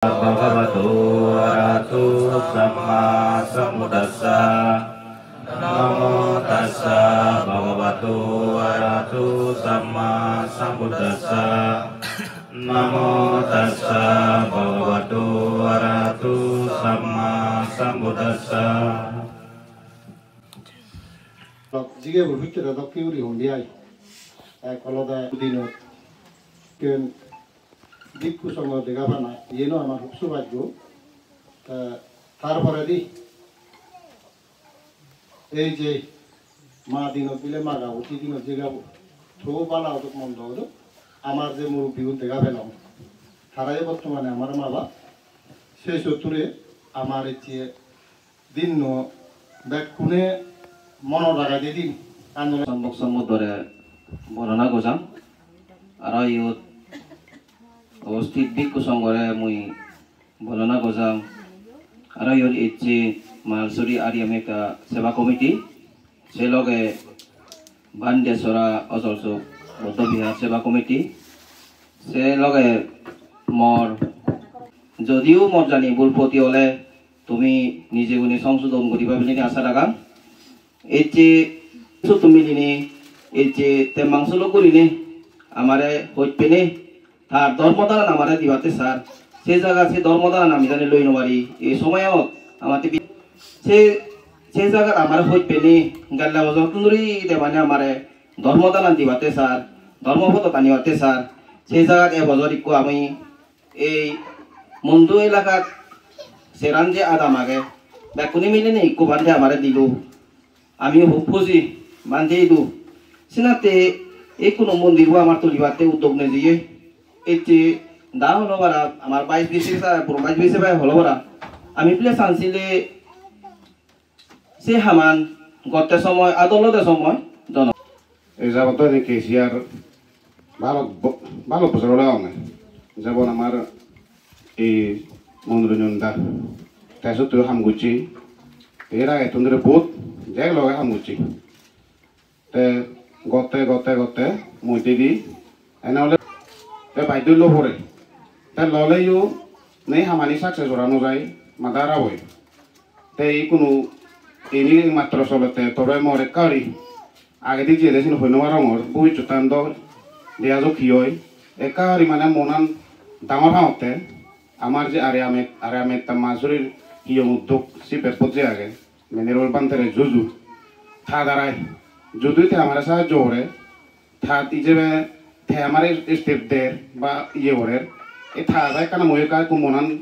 Bhagavato arahato samma sambuddhassa. Namo tassa bhagavato arahato samma sambuddhassa. Namo tassa bhagavato arahato samma sambuddhassa. 지게 볼 때도 끼우리 온디아이 걸어다 দিনত কেন দিকু সঙ্গ দেখা পানা এনো আমার সৌভাগ্য তারপরে দি এই যে মা দিনত বিলে মা গাবো দিনত যে গাবো থো বালা হতো মন্দ হতো আমার যে মুরব্বী দেখা পেলাম তারাই বর্তমানে আমার মা বাবা সেই সত্তরে আমার যে দিন ব্যাগ কুনে মন রাখা দিয়ে দিন সম্মুখ সমুদ্রে বর্ণনা করছাম আর ইউত অবস্থিত ভিক্ষু সংঘরে মুই বর্ণনা করছাম আর ইউত ইচ্ছে মালসুরি আরিয়ামেকা সেবা কমিটি সে লগে বান্দেশ্বরা অচলচুক বৌদ্ধবিহার সেবা কমিটি সে লগে মর যদিও মর জানি ভুল প্রতি হলে তুমি নিজে গুণে সংশোধন করিবা বলে আশা রাখাম এই যে তুমি দিনে এই যে তে মাংস লোক করিনে আমারে হইপেনে তার ধর্মদান আমারে দিবাতে স্যার সেই জায়গা সে ধর্মদান আমি জানি লই নবারি এই সময়ও আমাতে সেই জায়গা আমার হইপেনে গাল্লা বজর তুন্দুরি দেবানে আমারে ধর্মদান দিবাতে স্যার ধর্মপদ টানিবাতে স্যার সেই জায়গাত এ বজর ইকো আমি এই মন্দু এলাকাত সেরান যে আদাম আগে বেকুনি মিলে নেই ইকো বান্ধে আমারে দিলু আমি খুব খুশি বান্ধে দিলু সিনাতে এই কোনো মন্দিরও আমার তুলিবাতে উদ্যোগ নেই দিয়ে এতে দা হলো বারা আমার 22-20 ভাই হলো বারা আমি প্লে চান্সিলে সে হামান গতে সময় আদালতে সময় জন এই যাবত কেসিয়ার ভালো বছর হলে অনেক যেমন আমার এই মনোরঞ্জন দা তাইছত তুই হামগুচি এর আগে তোদের বহুত যাই লগে হামগুচি তে গতে গতে গতে মইতে দি এনেহলে তে বাইদ্য লো পরে তে ললেও নেই হামানি সাকসেস জোরানো যায় মাদারা হয় তে এই কোনো এনি মাত্র চলতে তবে মরে কারি আগে দিক যে দেখিন হইনবা রঙর বই চুতান্দ দেয়া জখি হয় একারি মানে মনান ডাঙর হাওতে আমার যে আরে তা মাজুরির হিয়ম উদ্যোগ সিপের পথে আগে মেনেরোল পান্তেরে জুজু থা দাঁড়ায় যদিতে আমার সাহায্য করে থা ইজেবে থে আমার স্টেপ দের বা ইয়ে করে এ থা যায় কারণ মই কাজ মনান